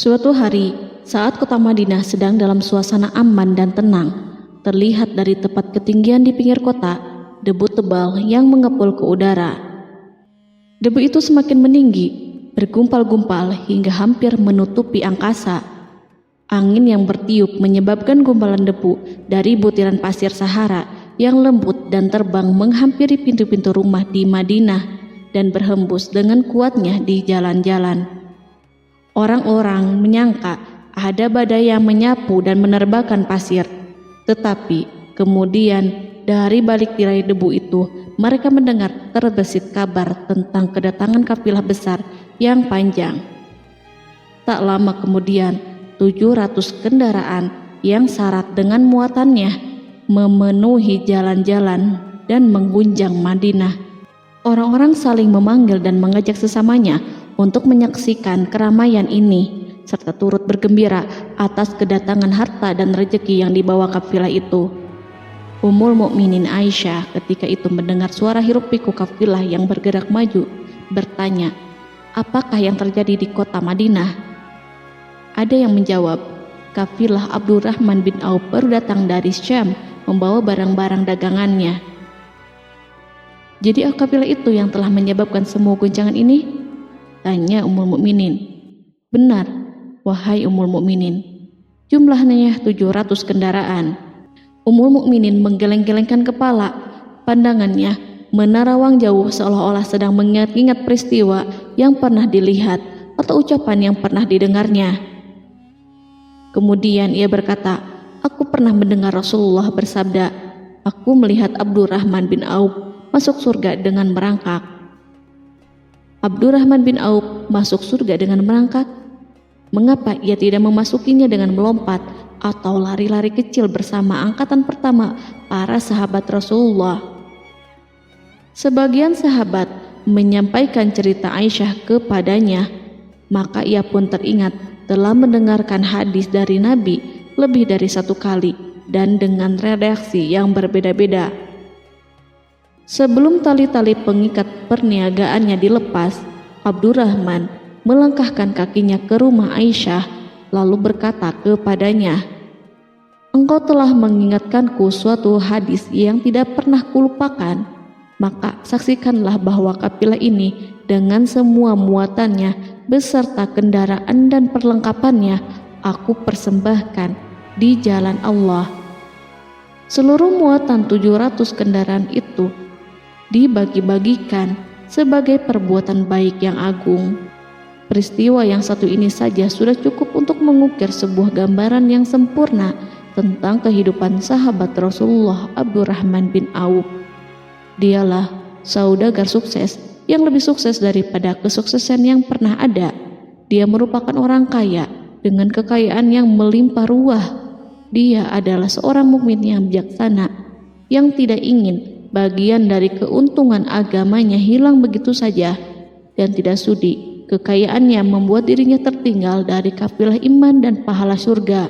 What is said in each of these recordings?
Suatu hari, saat kota Madinah sedang dalam suasana aman dan tenang, terlihat dari tepat ketinggian di pinggir kota, debu tebal yang mengepul ke udara. Debu itu semakin meninggi, bergumpal-gumpal hingga hampir menutupi angkasa. Angin yang bertiup menyebabkan gumpalan debu dari butiran pasir Sahara yang lembut dan terbang menghampiri pintu-pintu rumah di Madinah dan berhembus dengan kuatnya di jalan-jalan. Orang-orang menyangka ada badai yang menyapu dan menerbangkan pasir, tetapi kemudian dari balik tirai debu itu mereka mendengar terbesit kabar tentang kedatangan kafilah besar yang panjang. Tak lama kemudian 700 kendaraan yang syarat dengan muatannya memenuhi jalan-jalan dan mengguncang Madinah. Orang-orang saling memanggil dan mengajak sesamanya untuk menyaksikan keramaian ini, serta turut bergembira atas kedatangan harta dan rezeki yang dibawa kafilah itu. Ummul Mukminin Aisyah ketika itu mendengar suara hiruk-pikuk kafilah yang bergerak maju, bertanya, apakah yang terjadi di kota Madinah? Ada yang menjawab, kafilah Abdurrahman bin Auf baru datang dari Syam membawa barang-barang dagangannya. Jadi kafilah itu yang telah menyebabkan semua guncangan ini? Tanya Ummul Mukminin. Benar, wahai Ummul Mukminin. Jumlahnya 700 kendaraan. Ummul Mukminin menggeleng-gelengkan kepala. Pandangannya menerawang jauh seolah-olah sedang mengingat-ingat peristiwa yang pernah dilihat atau ucapan yang pernah didengarnya. Kemudian ia berkata, aku pernah mendengar Rasulullah bersabda, aku melihat Abdurrahman bin Auf masuk surga dengan merangkak. Abdurrahman bin Auf masuk surga dengan merangkak? Mengapa ia tidak memasukinya dengan melompat atau lari-lari kecil bersama angkatan pertama para sahabat Rasulullah? Sebagian sahabat menyampaikan cerita Aisyah kepadanya, maka ia pun teringat telah mendengarkan hadis dari Nabi lebih dari satu kali dan dengan redaksi yang berbeda-beda. Sebelum tali-tali pengikat perniagaannya dilepas, Abdurrahman melangkahkan kakinya ke rumah Aisyah lalu berkata kepadanya, engkau telah mengingatkanku suatu hadis yang tidak pernah kulupakan, maka saksikanlah bahwa kafilah ini dengan semua muatannya beserta kendaraan dan perlengkapannya aku persembahkan di jalan Allah. Seluruh muatan 700 kendaraan itu dibagi-bagikan sebagai perbuatan baik yang agung. Peristiwa yang satu ini saja sudah cukup untuk mengukir sebuah gambaran yang sempurna tentang kehidupan sahabat Rasulullah Abdurrahman bin Auf. Dialah saudagar sukses yang lebih sukses daripada kesuksesan yang pernah ada. Dia merupakan orang kaya dengan kekayaan yang melimpah ruah. Dia adalah seorang mukmin yang bijaksana yang tidak ingin bagian dari keuntungan agamanya hilang begitu saja dan tidak sudi kekayaannya membuat dirinya tertinggal dari kafilah iman dan pahala surga.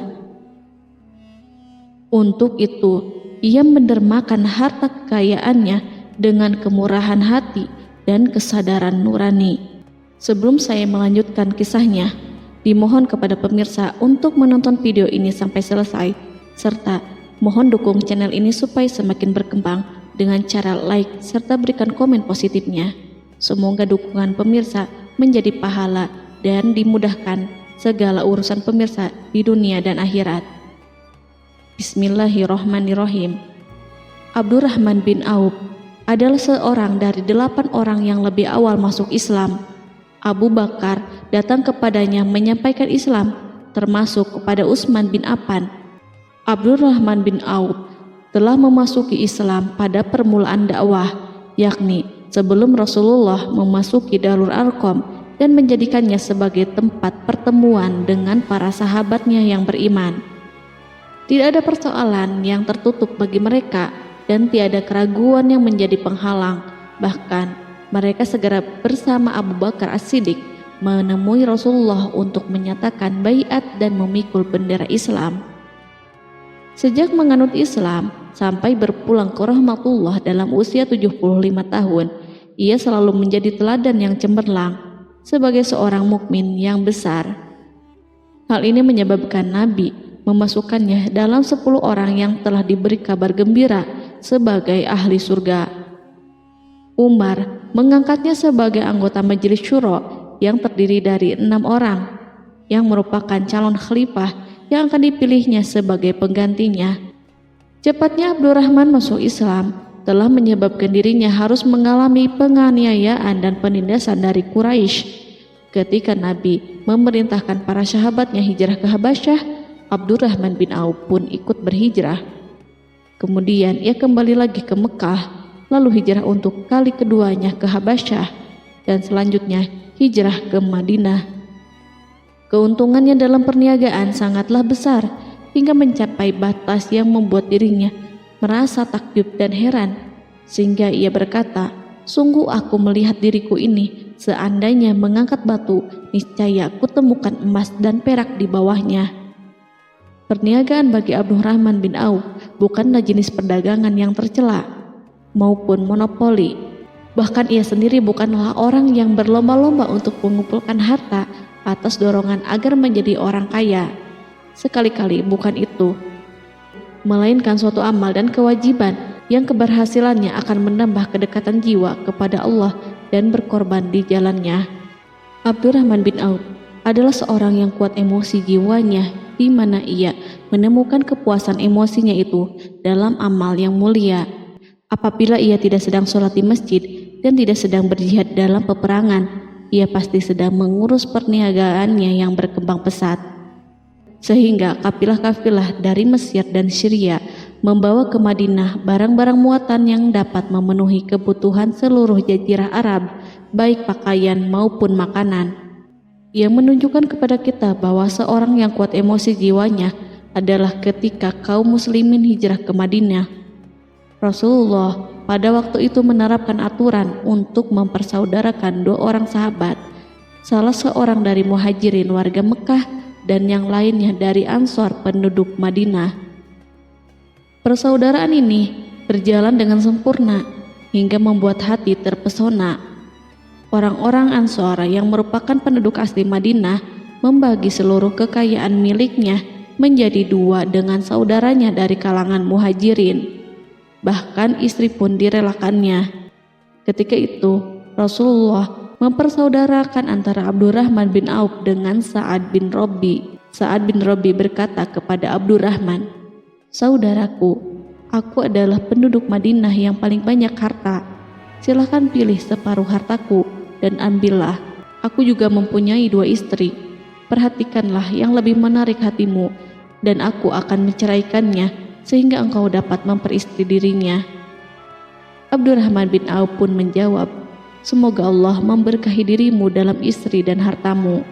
Untuk itu, ia mendermakan harta kekayaannya dengan kemurahan hati dan kesadaran nurani. Sebelum saya melanjutkan kisahnya, dimohon kepada pemirsa untuk menonton video ini sampai selesai, serta mohon dukung channel ini supaya semakin berkembang dengan cara like serta berikan komen positifnya. Semoga dukungan pemirsa menjadi pahala dan dimudahkan segala urusan pemirsa di dunia dan akhirat. Bismillahirrohmanirrohim. Abdurrahman bin Auf adalah seorang dari 8 orang yang lebih awal masuk Islam. Abu Bakar datang kepadanya menyampaikan Islam, termasuk kepada Utsman bin Affan. Abdurrahman bin Auf telah memasuki Islam pada permulaan dakwah, yakni sebelum Rasulullah memasuki Darul Arqam dan menjadikannya sebagai tempat pertemuan dengan para sahabatnya yang beriman. Tidak ada persoalan yang tertutup bagi mereka dan tiada keraguan yang menjadi penghalang. Bahkan mereka segera bersama Abu Bakar As-Siddiq menemui Rasulullah untuk menyatakan baiat dan memikul bendera Islam. Sejak menganut Islam sampai berpulang ke rahmatullah dalam usia 75 tahun, ia selalu menjadi teladan yang cemerlang sebagai seorang mukmin yang besar. Hal ini menyebabkan Nabi memasukkannya dalam 10 orang yang telah diberi kabar gembira sebagai ahli surga. Umar mengangkatnya sebagai anggota majelis syuro yang terdiri dari 6 orang yang merupakan calon khalifah yang akan dipilihnya sebagai penggantinya. Cepatnya Abdurrahman masuk Islam telah menyebabkan dirinya harus mengalami penganiayaan dan penindasan dari Quraisy. Ketika Nabi memerintahkan para sahabatnya hijrah ke Habasyah, Abdurrahman bin Auf pun ikut berhijrah. Kemudian ia kembali lagi ke Mekah, lalu hijrah untuk kali keduanya ke Habasyah, dan selanjutnya hijrah ke Madinah. Keuntungannya dalam perniagaan sangatlah besar, hingga mencapai batas yang membuat dirinya merasa takjub dan heran, sehingga ia berkata, "Sungguh aku melihat diriku ini, seandainya mengangkat batu, niscaya aku temukan emas dan perak di bawahnya." Perniagaan bagi Abdurrahman bin Auf bukanlah jenis perdagangan yang tercela maupun monopoli. Bahkan ia sendiri bukanlah orang yang berlomba-lomba untuk mengumpulkan harta atas dorongan agar menjadi orang kaya. Sekali-kali bukan itu, melainkan suatu amal dan kewajiban yang keberhasilannya akan menambah kedekatan jiwa kepada Allah dan berkorban di jalannya. Abdurrahman bin Auf adalah seorang yang kuat emosi jiwanya, di mana ia menemukan kepuasan emosinya itu dalam amal yang mulia. Apabila ia tidak sedang sholat di masjid dan tidak sedang berjihad dalam peperangan, ia pasti sedang mengurus perniagaannya yang berkembang pesat. Sehingga kafilah-kafilah dari Mesir dan Syria membawa ke Madinah barang-barang muatan yang dapat memenuhi kebutuhan seluruh jazirah Arab, baik pakaian maupun makanan. Yang menunjukkan kepada kita bahwa seorang yang kuat emosi jiwanya adalah ketika kaum muslimin hijrah ke Madinah. Rasulullah pada waktu itu menerapkan aturan untuk mempersaudarakan 2 orang sahabat, salah seorang dari muhajirin warga Mekah dan yang lainnya dari Ansor penduduk Madinah. Persaudaraan ini berjalan dengan sempurna hingga membuat hati terpesona. Orang-orang Ansor yang merupakan penduduk asli Madinah membagi seluruh kekayaan miliknya menjadi 2 dengan saudaranya dari kalangan muhajirin. Bahkan istri pun direlakannya. Ketika itu Rasulullah mempersaudarakan antara Abdurrahman bin Auf dengan Sa'ad bin Rabi. Sa'ad bin Rabi berkata kepada Abdurrahman, "Saudaraku, aku adalah penduduk Madinah yang paling banyak harta. Silahkan pilih separuh hartaku dan ambillah. Aku juga mempunyai 2 istri. Perhatikanlah yang lebih menarik hatimu, dan aku akan menceraikannya sehingga engkau dapat memperistri dirinya." Abdurrahman bin Auf pun menjawab, "Semoga Allah memberkahi dirimu dalam istri dan hartamu.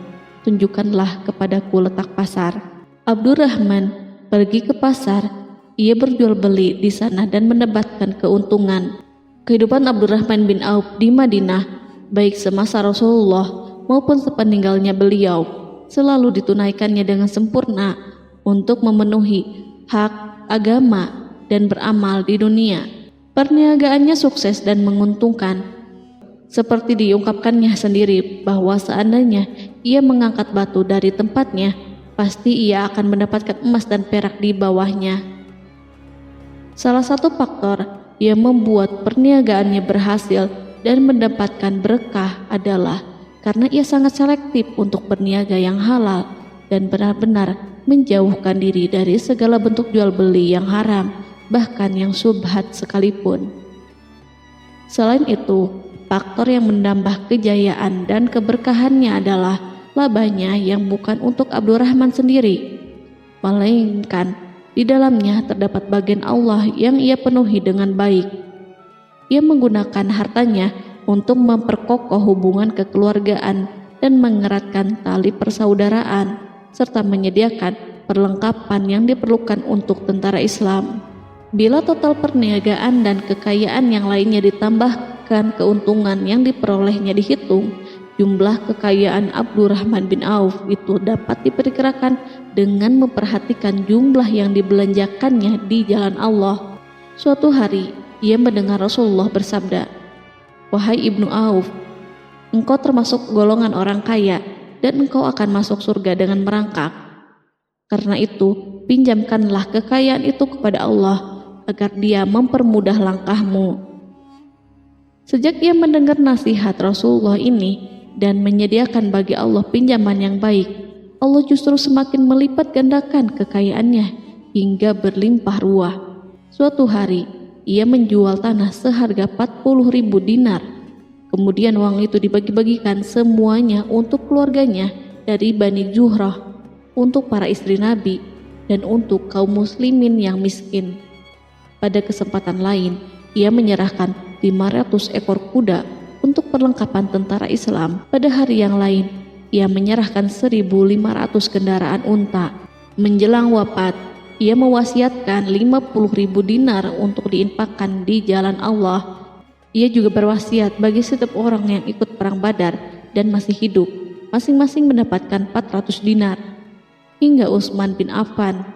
Tunjukkanlah kepadaku letak pasar." Abdurrahman pergi ke pasar. Ia berjual beli di sana dan mendapatkan keuntungan. Kehidupan Abdurrahman bin Auf di Madinah, baik semasa Rasulullah maupun sepeninggalnya beliau, selalu ditunaikannya dengan sempurna untuk memenuhi hak agama dan beramal di dunia. Perniagaannya sukses dan menguntungkan. Seperti diungkapkannya sendiri bahwa seandainya ia mengangkat batu dari tempatnya, pasti ia akan mendapatkan emas dan perak di bawahnya. Salah satu faktor yang membuat perniagaannya berhasil dan mendapatkan berkah adalah karena ia sangat selektif untuk berniaga yang halal dan benar-benar menjauhkan diri dari segala bentuk jual beli yang haram, bahkan yang syubhat sekalipun. Selain itu, faktor yang menambah kejayaan dan keberkahannya adalah labanya yang bukan untuk Abdurrahman sendiri, melainkan di dalamnya terdapat bagian Allah yang ia penuhi dengan baik. Ia menggunakan hartanya untuk memperkokoh hubungan kekeluargaan dan mengeratkan tali persaudaraan, serta menyediakan perlengkapan yang diperlukan untuk tentara Islam. Bila total perniagaan dan kekayaan yang lainnya ditambahkan keuntungan yang diperolehnya dihitung, jumlah kekayaan Abdurrahman bin Auf itu dapat diperkirakan dengan memperhatikan jumlah yang dibelanjakannya di jalan Allah. Suatu hari, ia mendengar Rasulullah bersabda, "Wahai Ibnu Auf, engkau termasuk golongan orang kaya dan engkau akan masuk surga dengan merangkak." Karena itu, pinjamkanlah kekayaan itu kepada Allah agar Dia mempermudah langkahmu." Sejak ia mendengar nasihat Rasulullah ini dan menyediakan bagi Allah pinjaman yang baik, Allah justru semakin melipat gandakan kekayaannya hingga berlimpah ruah. Suatu hari, ia menjual tanah seharga 40.000 dinar. Kemudian uang itu dibagi-bagikan semuanya untuk keluarganya dari Bani Zuhrah, untuk para istri Nabi, dan untuk kaum muslimin yang miskin. Pada kesempatan lain, ia menyerahkan 500 ekor kuda untuk perlengkapan tentara Islam. Pada hari yang lain, ia menyerahkan 1.500 kendaraan unta. Menjelang wafat, ia mewasiatkan 50.000 dinar untuk diinfakkan di jalan Allah. Ia juga berwasiat bagi setiap orang yang ikut perang Badar dan masih hidup, masing-masing mendapatkan 400 dinar. Hingga Utsman bin Affan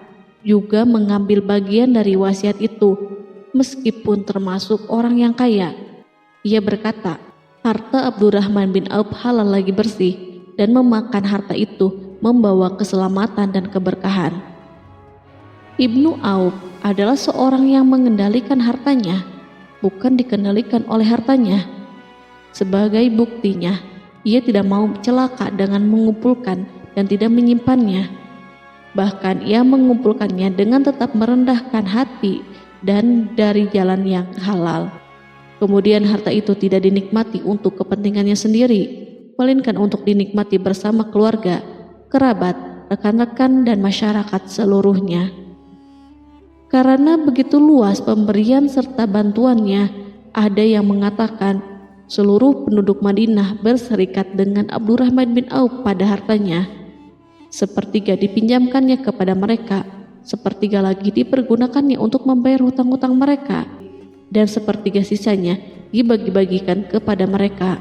juga mengambil bagian dari wasiat itu, meskipun termasuk orang yang kaya. Ia berkata, harta Abdurrahman bin Auf halal lagi bersih, dan memakan harta itu membawa keselamatan dan keberkahan. Ibnu Auf adalah seorang yang mengendalikan hartanya, bukan dikendalikan oleh hartanya. Sebagai buktinya, ia tidak mau celaka dengan mengumpulkan dan tidak menyimpannya. Bahkan ia mengumpulkannya dengan tetap merendahkan hati dan dari jalan yang halal. Kemudian harta itu tidak dinikmati untuk kepentingannya sendiri, melainkan untuk dinikmati bersama keluarga, kerabat, rekan-rekan, dan masyarakat seluruhnya. Karena begitu luas pemberian serta bantuannya, ada yang mengatakan seluruh penduduk Madinah berserikat dengan Abdurrahman bin Auf pada hartanya. Sepertiga dipinjamkannya kepada mereka, sepertiga lagi dipergunakannya untuk membayar hutang-hutang mereka, dan sepertiga sisanya dibagi-bagikan kepada mereka.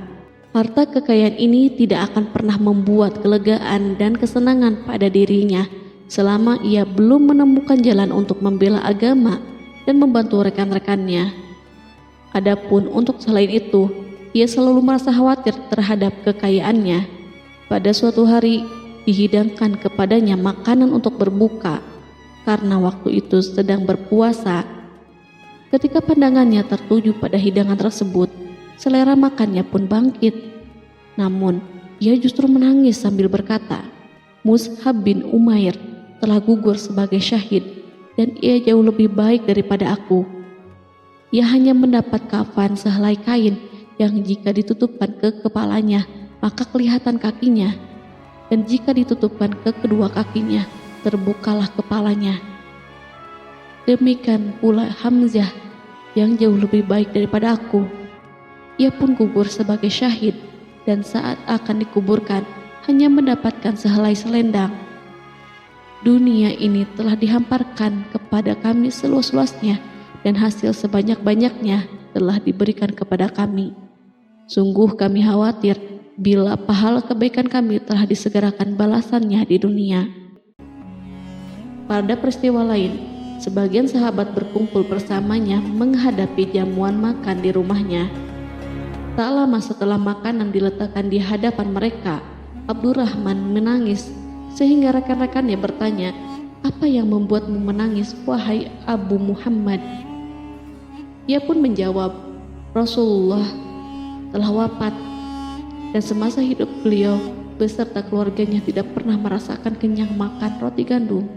Harta kekayaan ini tidak akan pernah membuat kelegaan dan kesenangan pada dirinya selama ia belum menemukan jalan untuk membela agama dan membantu rekan-rekannya. Adapun untuk selain itu, ia selalu merasa khawatir terhadap kekayaannya. Pada suatu hari, dihidangkan kepadanya makanan untuk berbuka karena waktu itu sedang berpuasa. Ketika pandangannya tertuju pada hidangan tersebut, selera makannya pun bangkit. Namun, ia justru menangis sambil berkata, "Mus'hab bin Umair telah gugur sebagai syahid dan ia jauh lebih baik daripada aku. Ia hanya mendapat kafan sehelai kain yang jika ditutupkan ke kepalanya, maka kelihatan kakinya, dan jika ditutupkan ke kedua kakinya, terbukalah kepalanya. Demikian pula Hamzah yang jauh lebih baik daripada aku. Ia pun gugur sebagai syahid, dan saat akan dikuburkan hanya mendapatkan sehelai selendang. Dunia ini telah dihamparkan kepada kami seluas-luasnya, dan hasil sebanyak-banyaknya telah diberikan kepada kami. Sungguh kami khawatir bila pahala kebaikan kami telah disegerakan balasannya di dunia." Pada peristiwa lain, sebagian sahabat berkumpul bersamanya menghadapi jamuan makan di rumahnya. Tak lama setelah makanan diletakkan di hadapan mereka, Abdurrahman menangis sehingga rekan-rekannya bertanya, "Apa yang membuatmu menangis, wahai Abu Muhammad?" Ia pun menjawab, "Rasulullah telah wafat, dan semasa hidup beliau beserta keluarganya tidak pernah merasakan kenyang makan roti gandum.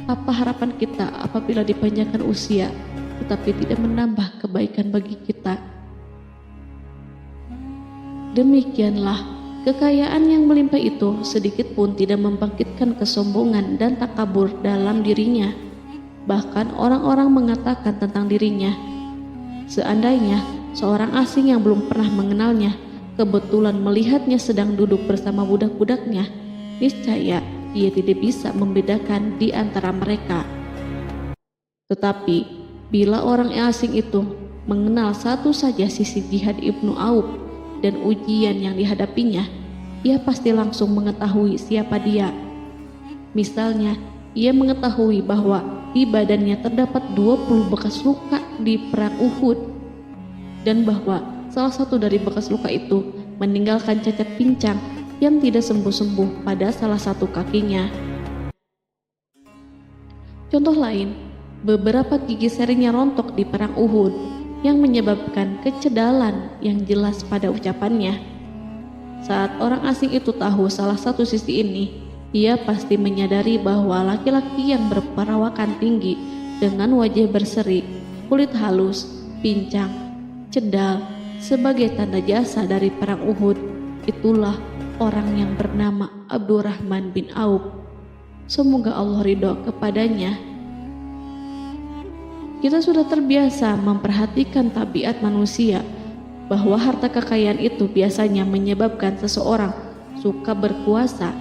Apa harapan kita apabila dipanjangkan usia tetapi tidak menambah kebaikan bagi kita?" Demikianlah, kekayaan yang melimpah itu sedikit pun tidak membangkitkan kesombongan dan takabur dalam dirinya. Bahkan orang-orang mengatakan tentang dirinya, seandainya seorang asing yang belum pernah mengenalnya kebetulan melihatnya sedang duduk bersama budak-budaknya, niscaya ia tidak bisa membedakan di antara mereka. Tetapi bila orang asing itu mengenal satu saja sisi jihad Ibnu Auf dan ujian yang dihadapinya, ia pasti langsung mengetahui siapa dia. Misalnya, ia mengetahui bahwa di badannya terdapat 20 bekas luka di perang Uhud, dan bahwa salah satu dari bekas luka itu meninggalkan cacat pincang yang tidak sembuh-sembuh pada salah satu kakinya. Contoh lain, beberapa gigi serinya rontok di perang Uhud yang menyebabkan kecedalan yang jelas pada ucapannya. Saat orang asing itu tahu salah satu sisi ini, ia pasti menyadari bahwa laki-laki yang berperawakan tinggi dengan wajah berseri, kulit halus, pincang, cedal sebagai tanda jasa dari perang Uhud, itulah orang yang bernama Abdurrahman bin Auf. Semoga Allah ridho kepadanya. Kita sudah terbiasa memperhatikan tabiat manusia, bahwa harta kekayaan itu biasanya menyebabkan seseorang suka berkuasa.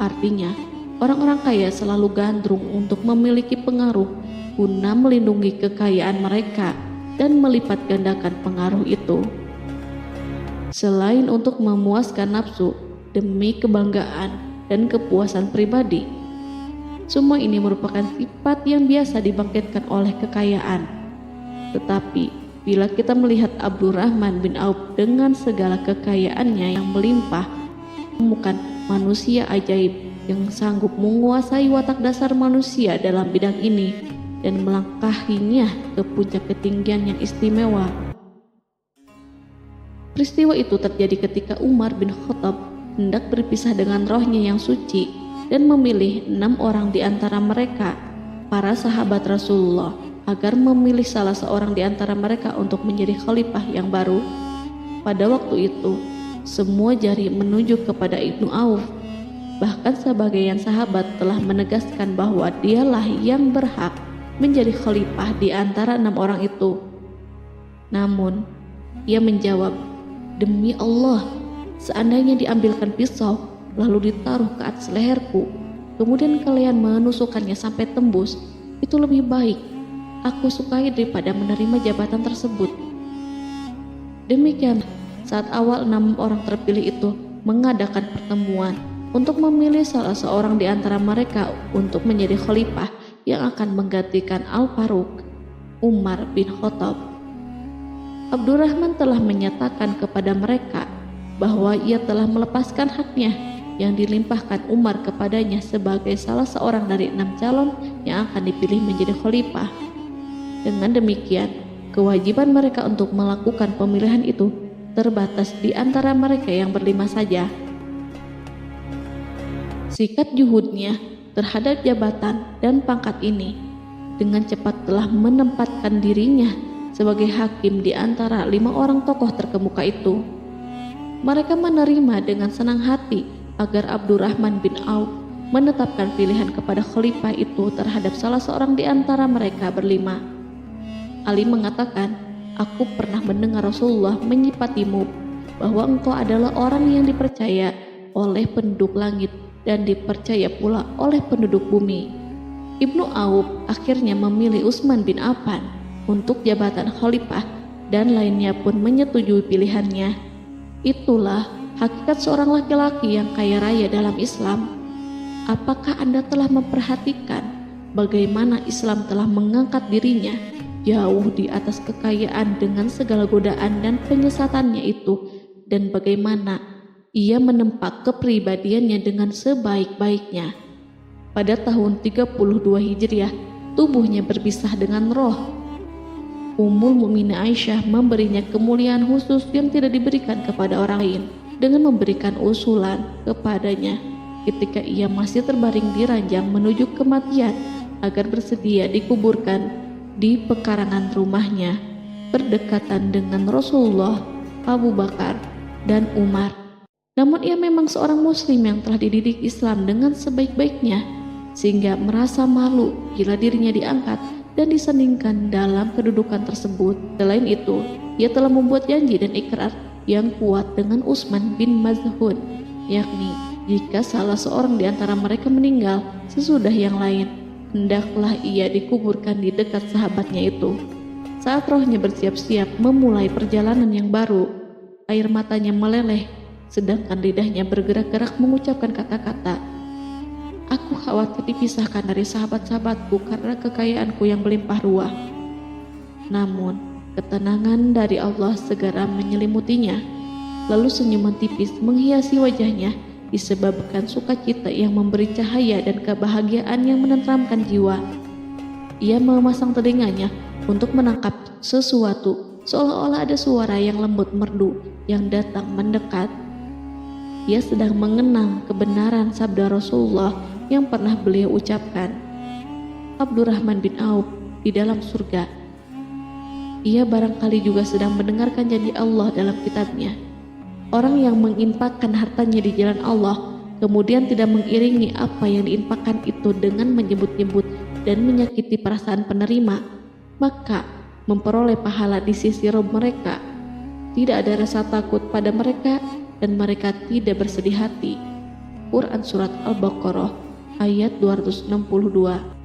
Artinya, orang-orang kaya selalu gandrung untuk memiliki pengaruh guna melindungi kekayaan mereka dan melipat gandakan pengaruh itu. Selain untuk memuaskan nafsu demi kebanggaan dan kepuasan pribadi, semua ini merupakan sifat yang biasa dibangkitkan oleh kekayaan. Tetapi bila kita melihat Abdurrahman bin Auf dengan segala kekayaannya yang melimpah, menemukan manusia ajaib yang sanggup menguasai watak dasar manusia dalam bidang ini dan melangkahinya ke puncak ketinggian yang istimewa. Peristiwa itu terjadi ketika Umar bin Khattab hendak berpisah dengan rohnya yang suci dan memilih 6 orang di antara mereka, para sahabat Rasulullah, agar memilih salah seorang di antara mereka untuk menjadi khalifah yang baru. Pada waktu itu, semua jari menunjuk kepada Ibnu Auf. Bahkan sebagian sahabat telah menegaskan bahwa dialah yang berhak menjadi khalifah di antara 6 orang itu. Namun, ia menjawab, "Demi Allah, seandainya diambilkan pisau lalu ditaruh ke atas leherku, kemudian kalian menusukkannya sampai tembus, itu lebih baik aku sukai daripada menerima jabatan tersebut." Demikian, saat awal 6 orang terpilih itu mengadakan pertemuan untuk memilih salah seorang di antara mereka untuk menjadi khalifah yang akan menggantikan Al-Faruq, Umar bin Khattab, Abdurrahman telah menyatakan kepada mereka bahwa ia telah melepaskan haknya yang dilimpahkan Umar kepadanya sebagai salah seorang dari 6 calon yang akan dipilih menjadi khalifah. Dengan demikian, kewajiban mereka untuk melakukan pemilihan itu terbatas di antara mereka yang berlima saja. Sikat juhudnya terhadap jabatan dan pangkat ini dengan cepat telah menempatkan dirinya sebagai hakim di antara 5 orang tokoh terkemuka itu. Mereka menerima dengan senang hati agar Abdurrahman bin Auf menetapkan pilihan kepada khalifah itu terhadap salah seorang di antara mereka berlima. Ali mengatakan, "Aku pernah mendengar Rasulullah menyifatimu bahwa engkau adalah orang yang dipercaya oleh penduduk langit dan dipercaya pula oleh penduduk bumi." Ibnu Auf akhirnya memilih Utsman bin Affan untuk jabatan khalifah dan lainnya pun menyetujui pilihannya. Itulah hakikat seorang laki-laki yang kaya raya dalam Islam. Apakah Anda telah memperhatikan bagaimana Islam telah mengangkat dirinya jauh di atas kekayaan dengan segala godaan dan penyesatannya itu, dan bagaimana ia menempa kepribadiannya dengan sebaik-baiknya? Pada tahun 32 Hijriah, tubuhnya berpisah dengan roh. Ummul Mukminin Aisyah memberinya kemuliaan khusus yang tidak diberikan kepada orang lain dengan memberikan usulan kepadanya ketika ia masih terbaring di ranjang menuju kematian agar bersedia dikuburkan di pekarangan rumahnya berdekatan dengan Rasulullah, Abu Bakar, dan Umar. Namun ia memang seorang muslim yang telah dididik Islam dengan sebaik-baiknya, sehingga merasa malu bila dirinya diangkat dan disandingkan dalam kedudukan tersebut. Selain itu, ia telah membuat janji dan ikrar yang kuat dengan Utsman bin Maz'un, yakni jika salah seorang di antara mereka meninggal sesudah yang lain, hendaklah ia dikuburkan di dekat sahabatnya itu. Saat rohnya bersiap-siap memulai perjalanan yang baru, air matanya meleleh, sedangkan lidahnya bergerak-gerak mengucapkan kata-kata, "Aku khawatir dipisahkan dari sahabat-sahabatku karena kekayaanku yang melimpah ruah." Namun, ketenangan dari Allah segera menyelimutinya. Lalu senyuman tipis menghiasi wajahnya disebabkan sukacita yang memberi cahaya dan kebahagiaan yang menenteramkan jiwa. Ia memasang telinganya untuk menangkap sesuatu, seolah-olah ada suara yang lembut merdu yang datang mendekat. Ia sedang mengenang kebenaran sabda Rasulullah yang pernah beliau ucapkan, Abdurrahman bin Auf di dalam surga. Ia barangkali juga sedang mendengarkan janji Allah dalam kitabnya. Orang yang menginfakkan hartanya di jalan Allah, kemudian tidak mengiringi apa yang diinfakkan itu dengan menyebut-nyebut dan menyakiti perasaan penerima, maka memperoleh pahala di sisi Rabb mereka. Tidak ada rasa takut pada mereka dan mereka tidak bersedih hati. Quran Surat Al-Baqarah ayat 262.